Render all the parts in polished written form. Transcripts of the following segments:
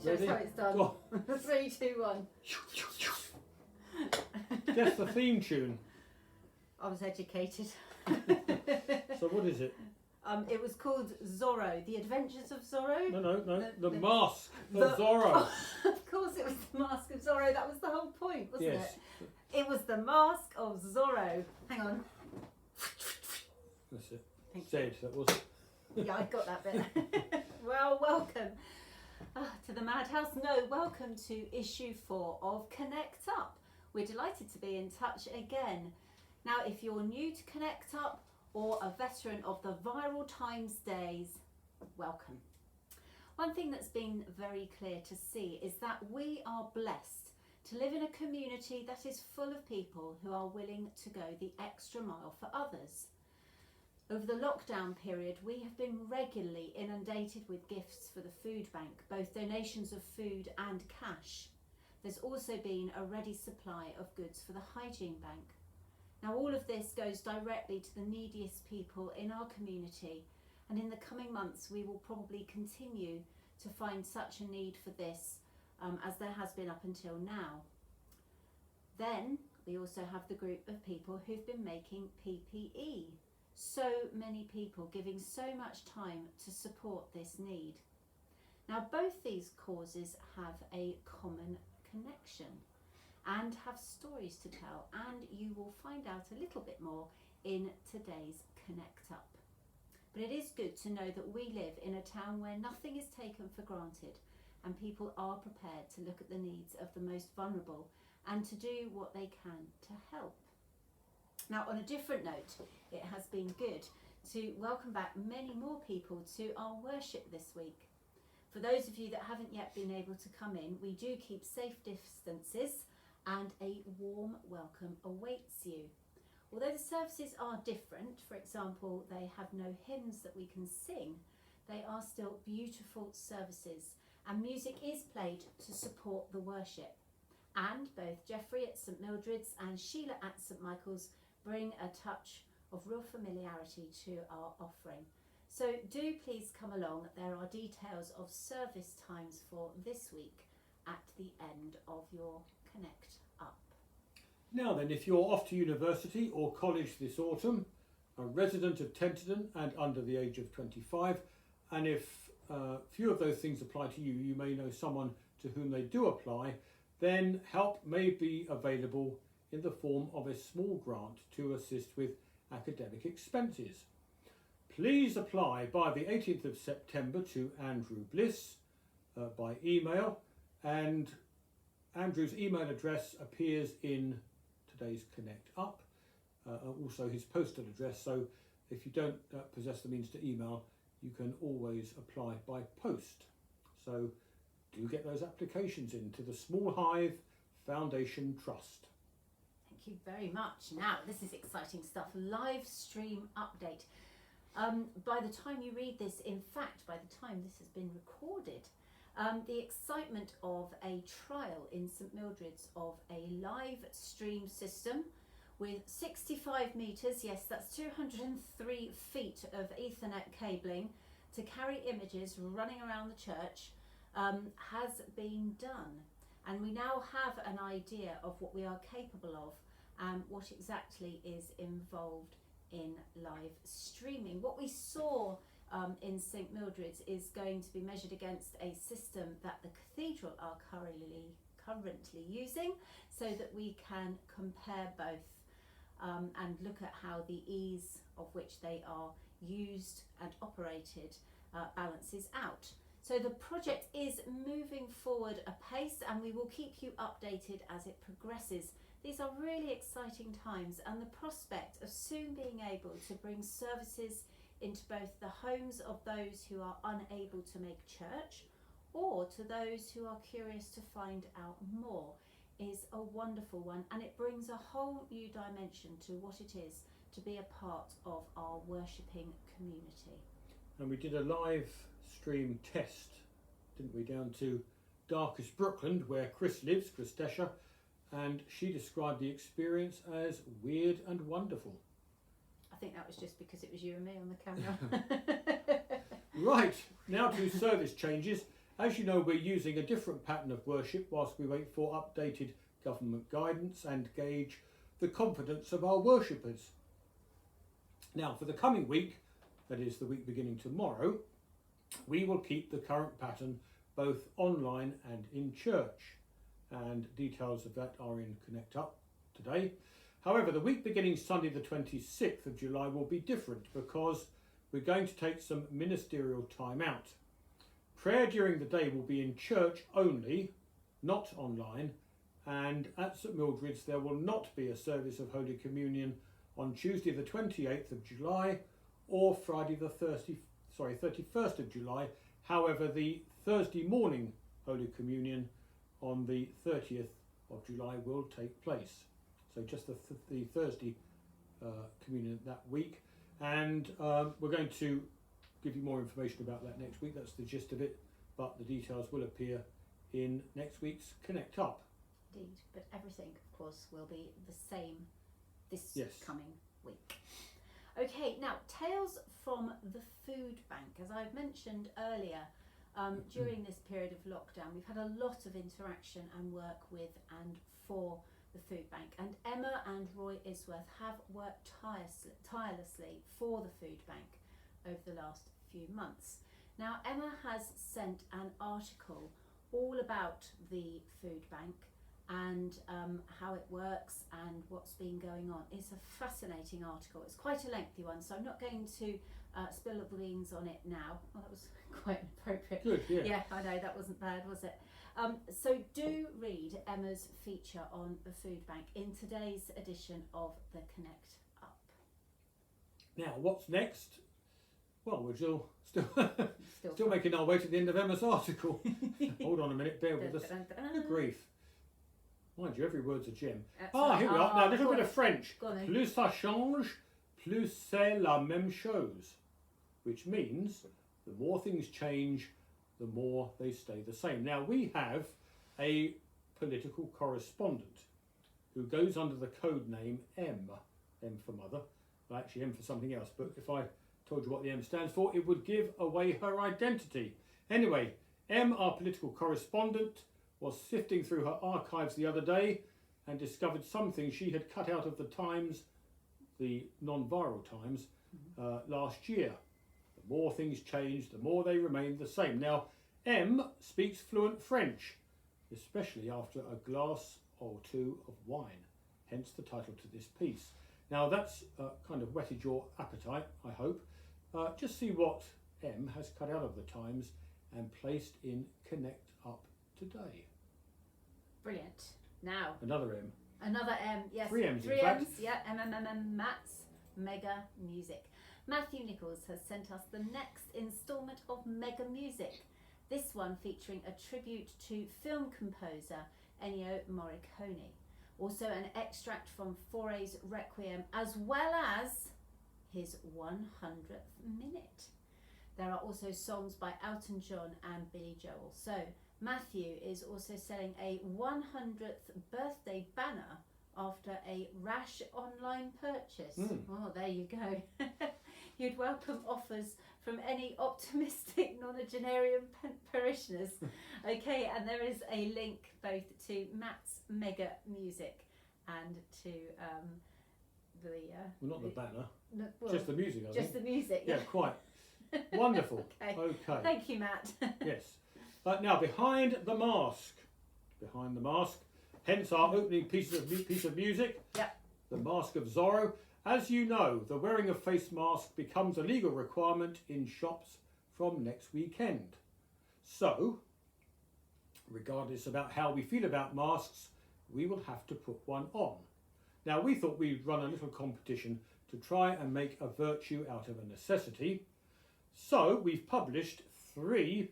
show us how it's done. Go 3, 2, 1. Guess the theme tune. I was educated. So what is it? It was called Zorro, The Adventures of Zorro. No. The The- Mask the- of Zorro. Of course it was the Mask of Zorro. That was the whole point, wasn't Yes. it? It was the Mask of Zorro. Hang on. That's it. Thank you. Said that was. Yeah, I got that bit. Well, welcome to the Madhouse. No, welcome to issue 4 of Connect Up. We're delighted to be in touch again. Now, if you're new to Connect Up or a veteran of the Viral Times days, welcome. One thing that's been very clear to see is that we are blessed to live in a community that is full of people who are willing to go the extra mile for others. Over the lockdown period, we have been regularly inundated with gifts for the food bank, both donations of food and cash. There's also been a ready supply of goods for the hygiene bank. Now, all of this goes directly to the neediest people in our community, and in the coming months we will probably continue to find such a need for this as there has been up until now. Then we also have the group of people who've been making PPE. So many people giving so much time to support this need. Now, both these causes have a common connection and have stories to tell, and you will find out a little bit more in today's Connect Up. But it is good to know that we live in a town where nothing is taken for granted and people are prepared to look at the needs of the most vulnerable and to do what they can to help. Now, on a different note, it has been good to welcome back many more people to our worship this week. For those of you that haven't yet been able to come in, we do keep safe distances and a warm welcome awaits you. Although the services are different, for example, they have no hymns that we can sing, they are still beautiful services and music is played to support the worship. And both Jeffrey at St Mildred's and Sheila at St Michael's bring a touch of real familiarity to our offering. So do please come along. There are details of service times for this week at the end of your Connect Up. Now then, if you're off to university or college this autumn, a resident of Tenterden and under the age of 25, and if few of those things apply to you, you may know someone to whom they do apply, then help may be available in the form of a small grant to assist with academic expenses. Please apply by the 18th of September to Andrew Bliss by email, and Andrew's email address appears in today's Connect Up, also his postal address, so if you don't possess the means to email, you can always apply by post. So do get those applications in to the Small Hive Foundation Trust. Thank you very much. Now, this is exciting stuff. Live stream update. By the time you read this, in fact, by the time this has been recorded, the excitement of a trial in St Mildred's of a live stream system with 65 metres, yes, that's 203 feet of Ethernet cabling to carry images running around the church has been done. And we now have an idea of what we are capable of and what exactly is involved in live streaming. What we saw in St Mildred's is going to be measured against a system that the cathedral are currently using, so that we can compare both and look at how the ease of which they are used and operated balances out. So the project is moving forward apace, and we will keep you updated as it progresses. These are really exciting times, and the prospect of soon being able to bring services into both the homes of those who are unable to make church or to those who are curious to find out more is a wonderful one, and it brings a whole new dimension to what it is to be a part of our worshipping community. And we did a live stream test, didn't we, down to darkest Brookland, where Chris lives, Chris Tesher, and she described the experience as weird and wonderful. I think that was just because it was you and me on the camera. Right, now to service changes. As you know, we're using a different pattern of worship whilst we wait for updated government guidance and gauge the confidence of our worshippers. Now, for the coming week, that is the week beginning tomorrow, we will keep the current pattern both online and in church, and details of that are in Connect Up today. However, the week beginning Sunday the 26th of July will be different because we're going to take some ministerial time out. Prayer during the day will be in church only, not online, and at St Mildred's there will not be a service of Holy Communion on Tuesday the 28th of July or Friday the 31st of July. However, the Thursday morning Holy Communion on the 30th of July will take place. So just the Thursday communion that week. And we're going to give you more information about that next week. That's the gist of it. But the details will appear in next week's Connect Up. Indeed. But everything, of course, will be the same this coming week. Okay, now, Tales from the Food Bank. As I've mentioned earlier, during this period of lockdown, we've had a lot of interaction and work with and for the food bank, and Emma and Roy Isworth have worked tirelessly for the food bank over the last few months. Now, Emma has sent an article all about the food bank and how it works and what's been going on. It's a fascinating article. It's quite a lengthy one, so I'm not going to spill the beans on it now. Well, that was quite appropriate. Good, yeah. Yeah, I know, that wasn't bad, was it? So do read Emma's feature on the food bank in today's edition of the Connect Up. Now, what's next? Well, we're still making our way to the end of Emma's article. Hold on a minute, bear with us. Good grief. Mind you, every word's a gem. Here we are. Now, a little bit of French. Plus ça change, plus c'est la même chose. Which means the more things change, the more they stay the same. Now, we have a political correspondent who goes under the code name M. M for mother. Well, actually, M for something else. But if I told you what the M stands for, it would give away her identity. Anyway, M, our political correspondent, was sifting through her archives the other day and discovered something she had cut out of the Times, the non-viral Times, last year. The more things change, the more they remain the same. Now, M speaks fluent French, especially after a glass or two of wine, hence the title to this piece. Now, that's kind of whetted your appetite, I hope. Just see what M has cut out of the Times and placed in Connect Up today. Brilliant. Now, Another M. Another M, yes. 3 M's, Three in fact. M's, yeah. Matt's Mega Music. Matthew Nichols has sent us the next instalment of Mega Music. This one featuring a tribute to film composer Ennio Morricone. Also an extract from Fauré's Requiem, as well as his 100th minute. There are also songs by Elton John and Billy Joel. So Matthew is also selling a 100th birthday banner after a rash online purchase. Oh, there you go. You'd welcome offers from any optimistic nonagenarian parishioners. Okay, and there is a link both to Matt's Mega Music and to Well, not the banner, well, just the music, I think. Just the music. Yeah, quite. Wonderful. Okay. Thank you, Matt. Yes. Now, behind the mask, hence our opening piece of music, Yep. The Mask of Zorro. As you know, the wearing of face mask becomes a legal requirement in shops from next weekend. So, regardless about how we feel about masks, we will have to put one on. Now, we thought we'd run a little competition to try and make a virtue out of a necessity. So, we've published 3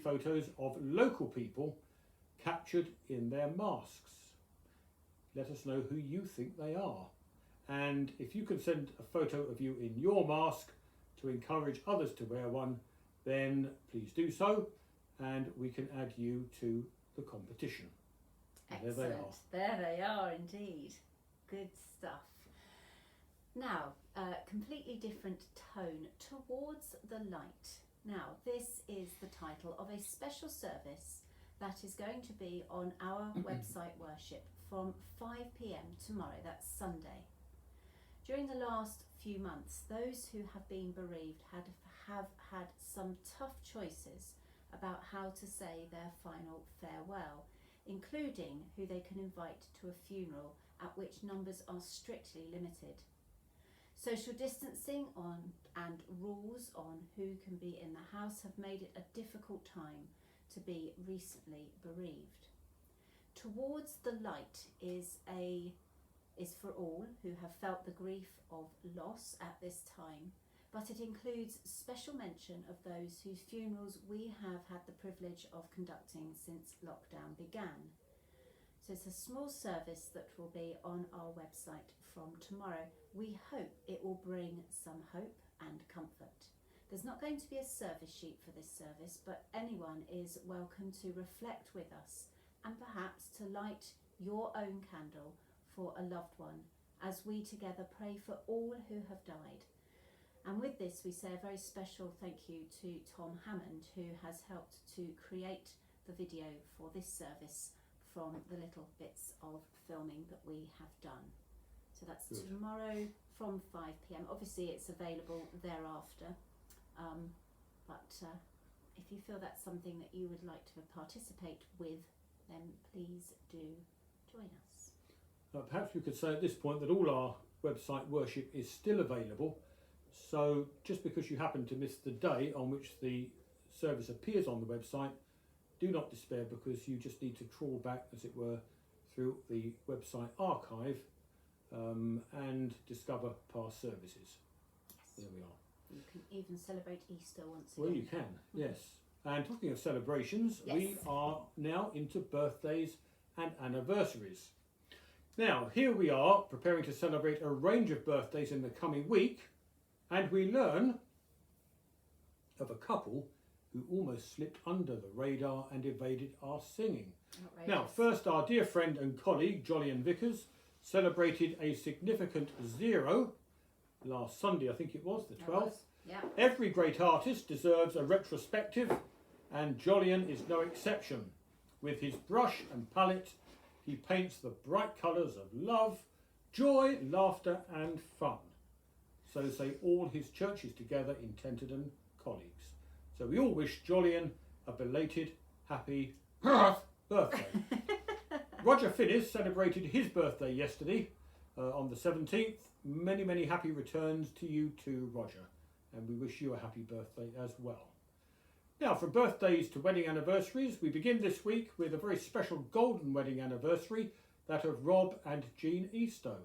photos of local people captured in their masks. Let us know who you think they are. And if you can send a photo of you in your mask to encourage others to wear one, then please do so, and we can add you to the competition. Excellent. There they are. There they are indeed. Good stuff. Now, completely different tone, Towards the Light. Now, this is the title of a special service that is going to be on our website worship from 5 p.m. tomorrow, that's Sunday. During the last few months, those who have been bereaved have had some tough choices about how to say their final farewell, including who they can invite to a funeral at which numbers are strictly limited. Social distancing and rules on who can be in the house have made it a difficult time to be recently bereaved. Towards the Light is for all who have felt the grief of loss at this time, but it includes special mention of those whose funerals we have had the privilege of conducting since lockdown began. So it's a small service that will be on our website from tomorrow. We hope it will bring some hope and comfort. There's not going to be a service sheet for this service, but anyone is welcome to reflect with us and perhaps to light your own candle for a loved one as we together pray for all who have died. And with this, we say a very special thank you to Tom Hammond, who has helped to create the video for this service from the little bits of filming that we have done. So that's Good. Tomorrow from 5 p.m. Obviously, it's available thereafter. But if you feel that's something that you would like to participate with, then please do join us. Perhaps we could say at this point that all our website worship is still available. So just because you happen to miss the day on which the service appears on the website, do not despair, because you just need to trawl back, as it were, through the website archive and discover past services. Yes. There we are. You can even celebrate Easter once again. Well, you can, yes. And talking of celebrations, Yes. we are now into birthdays and anniversaries. Now, here we are preparing to celebrate a range of birthdays in the coming week, and we learn of a couple who almost slipped under the radar and evaded our singing. Outrageous. Now, first, our dear friend and colleague, Jolyon Vickers, celebrated a significant 0 last Sunday, I think it was, the 12th. Yeah. Every great artist deserves a retrospective, and Jolyon is no exception. With his brush and palette, he paints the bright colours of love, joy, laughter and fun. So say all his churches together in Tenterden colleagues. So we all wish Jolyon a belated happy birthday. Roger Finnis celebrated his birthday yesterday on the 17th. Many, many happy returns to you too, Roger. And we wish you a happy birthday as well. Now, from birthdays to wedding anniversaries, we begin this week with a very special golden wedding anniversary, that of Rob and Jean Eastoe.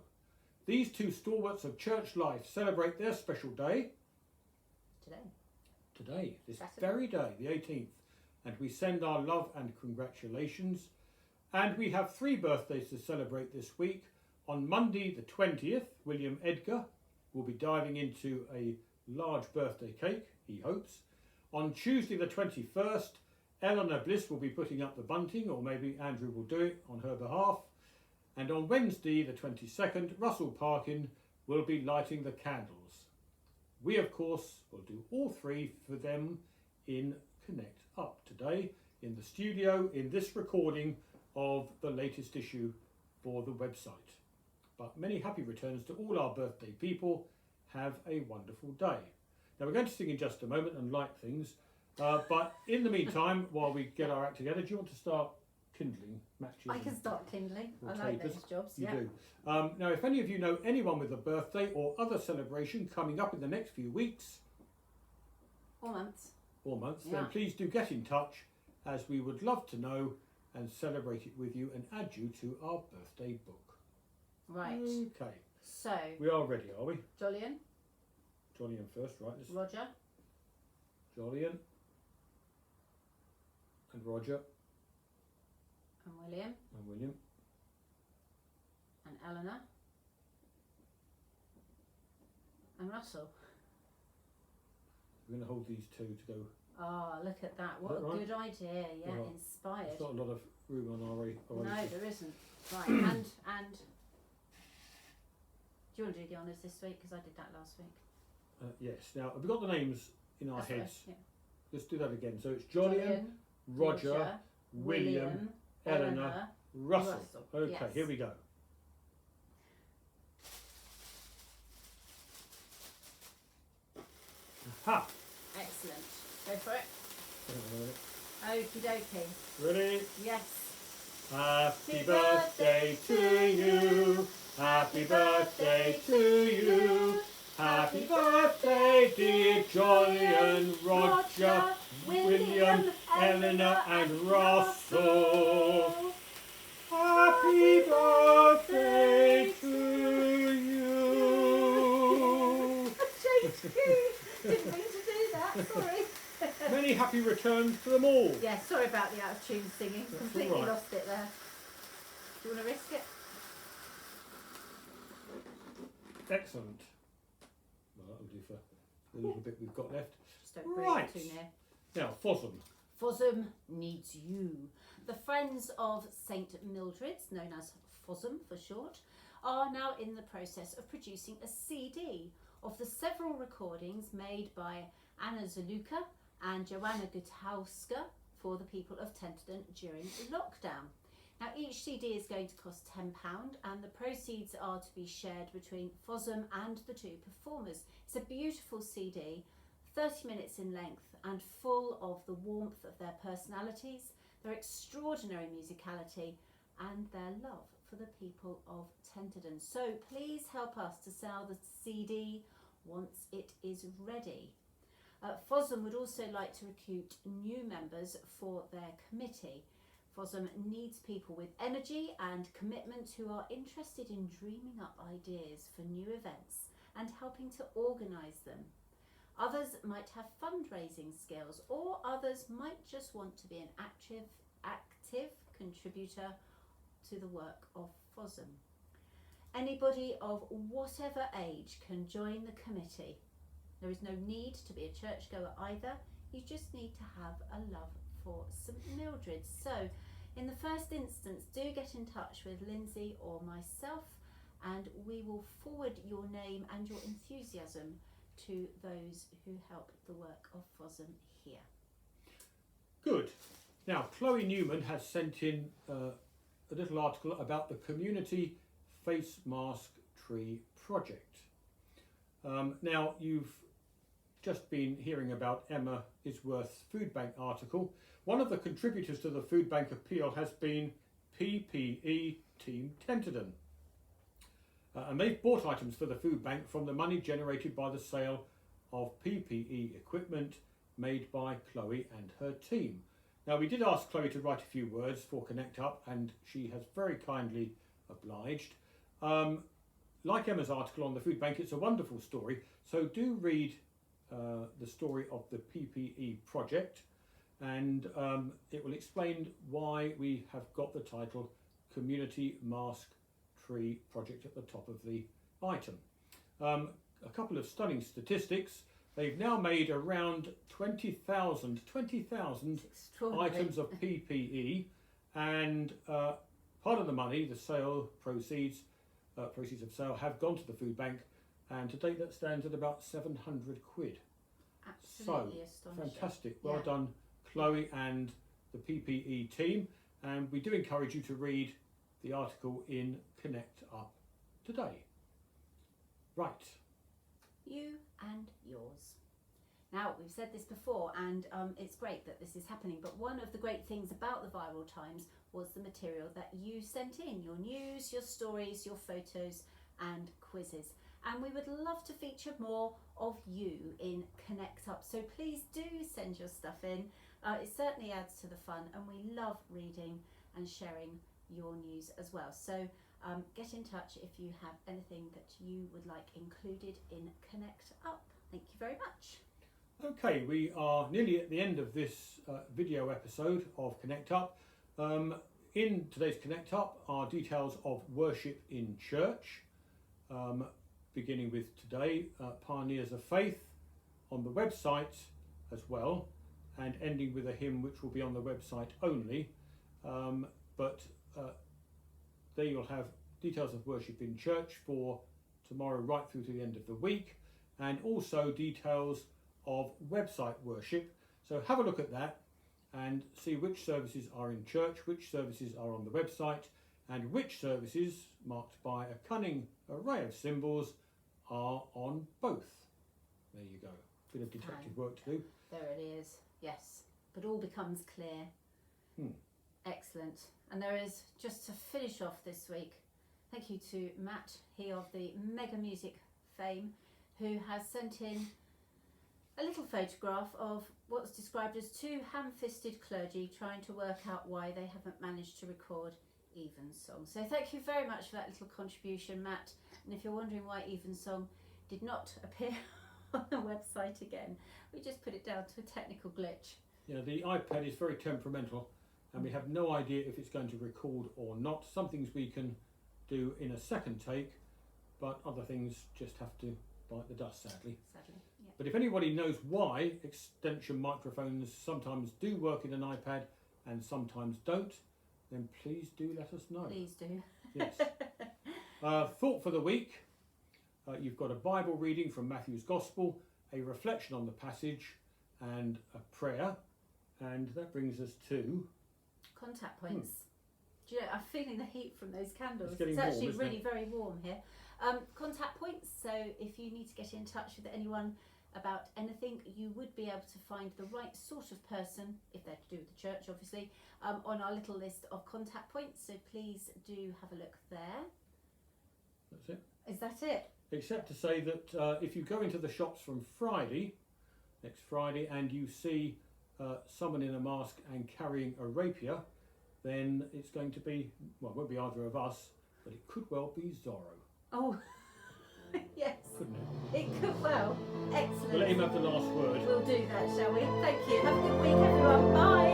These two stalwarts of church life celebrate their special day today, this Saturday. very day, the 18th. And we send our love and congratulations. And we have 3 birthdays to celebrate this week. On Monday the 20th, William Edgar will be diving into a large birthday cake, he hopes. On Tuesday the 21st, Eleanor Bliss will be putting up the bunting, or maybe Andrew will do it on her behalf. And on Wednesday the 22nd, Russell Parkin will be lighting the candles. We, of course, will do all 3 for them in Connect Up today, in the studio, in this recording of the latest issue for the website. But many happy returns to all our birthday people. Have a wonderful day. Now, we're going to sing in just a moment and light things, but in the meantime, while we get our act together, do you want to start kindling matches? I can start kindling. or I like tapers? those jobs. You Yeah. do. Now, if any of you know anyone with a birthday or other celebration coming up in the next few weeks Or months. or months, Yeah. then please do get in touch, as we would love to know and celebrate it with you and add you to our birthday book. Right. Okay. So, We are ready, are we? Jolyon, Jolyon first, right? Let's Roger, Jolyon and Roger and William, and William. and Eleanor, and Russell. We're going to hold these 2 to go. Oh, look at that. What Is a that right? good idea. Yeah, Right. inspired. There's not a lot of room on our No, there isn't. Right, and do you want to do the honours this week? Because I did that last week. Yes. Now, have we got the names in our That's all right, heads? yeah. let's do that again. So it's Jolyon, Roger, William, Eleanor, Russell. Okay, yes. here we go. Aha! Excellent. Go for it. Okie dokie. Ready? Yes. Happy birthday to you. Happy birthday to you. Happy birthday, dear Jolyon, Roger, William, Eleanor, and Russell. Happy birthday to you. Didn't mean to do that, sorry. Many happy returns to them all. Yeah, sorry about the out of tune singing. That's Completely all right. lost it there. Do you want to risk it? Excellent. Well, that'll do for the little bit we've got left. Just don't breathe Right. too near. Now, Fossum. Fossum needs you. The Friends of St Mildred's, known as Fossum for short, are now in the process of producing a CD of the several recordings made by Anna Zaluka and Joanna Gutowska for the people of Tenterden during lockdown. Now each CD is going to cost £10 and the proceeds are to be shared between Fossum and the two performers. It's a beautiful CD, 30 minutes in length and full of the warmth of their personalities, their extraordinary musicality and their love for the people of Tenterden. So please help us to sell the CD once it is ready. Fossum would also like to recruit new members for their committee. Fossum needs people with energy and commitment who are interested in dreaming up ideas for new events and helping to organise them. Others might have fundraising skills, or others might just want to be an active contributor to the work of Fossum. Anybody of whatever age can join the committee. There is no need to be a churchgoer either, you just need to have a love for St Mildred's. So in the first instance, do get in touch with Lindsay or myself and we will forward your name and your enthusiasm to those who help the work of Fossum here. Good. Now, Chloe Newman has sent in a little article about the Community Face Mask Tree Project. Now, you've just been hearing about Emma Isworth's Food Bank article. One of the contributors to the Food Bank appeal has been PPE Team Tenterden. And they've bought items for the food bank from the money generated by the sale of PPE equipment made by Chloe and her team. Now, we did ask Chloe to write a few words for Connect Up and she has very kindly obliged. Like Emma's article on the food bank, it's a wonderful story, so do read the story of the PPE project and it will explain why we have got the title Community Mask Tree Project at the top of the item. A couple of stunning statistics. They've now made around 20,000 items of PPE and part of the money, the sale proceeds of sale have gone to the food bank and to date that stands at about 700 quid. Absolutely so, astonishing. Fantastic. Well done, Chloe and the PPE team. And we do encourage you to read the article in Connect Up today. Right. You and yours. Now, we've said this before and it's great that this is happening, but one of the great things about the Viral Times was the material that you sent in, your news, your stories, your photos and quizzes. And we would love to feature more of you in Connect Up. So please do send your stuff in. It certainly adds to the fun and we love reading and sharing your news as well. So get in touch if you have anything that you would like included in Connect Up. Thank you very much. Okay, we are nearly at the end of this video episode of Connect Up. In today's Connect Up are details of worship in church, beginning with today, Pioneers of Faith on the website as well, and ending with a hymn which will be on the website only. But there you'll have details of worship in church for tomorrow right through to the end of the week, and also details of website worship. So have a look at that and see which services are in church, which services are on the website, and which services, marked by a cunning array of symbols, are on both. There you go. Bit of detective work to do. There it is, yes. But all becomes clear. Excellent. And there is, just to finish off this week, thank you to Matt, he of the Mega Music fame, who has sent in a little photograph of what's described as two ham-fisted clergy trying to work out why they haven't managed to record Evensong. So thank you very much for that little contribution, Matt. And if you're wondering why Evensong did not appear on the website again, we just put it down to a technical glitch. Yeah, the iPad is very temperamental, and we have no idea if it's going to record or not. Some things we can do in a second take, but other things just have to bite the dust, sadly. Yeah. But if anybody knows why extension microphones sometimes do work in an iPad and sometimes don't, then please do let us know. Please do. Yes. Thought for the week. You've got a Bible reading from Matthew's Gospel, a reflection on the passage, and a prayer. And that brings us to... Contact points. Do you know, I'm feeling the heat from those candles. It's getting It's actually warm, isn't really very warm here. Contact points. So if you need to get in touch with anyone about anything, you would be able to find the right sort of person, if they're to do with the church obviously, on our little list of contact points. So please do have a look there. That's it. Is that it? Except to say that if you go into the shops from Friday, next Friday, and you see someone in a mask and carrying a rapier, then it's going to be, well, it won't be either of us, but it could well be Zorro. Oh, yes. Couldn't it? It could well. Excellent. We'll let him have the last word. We'll do that, shall we? Thank you. Have a good week, everyone. Bye.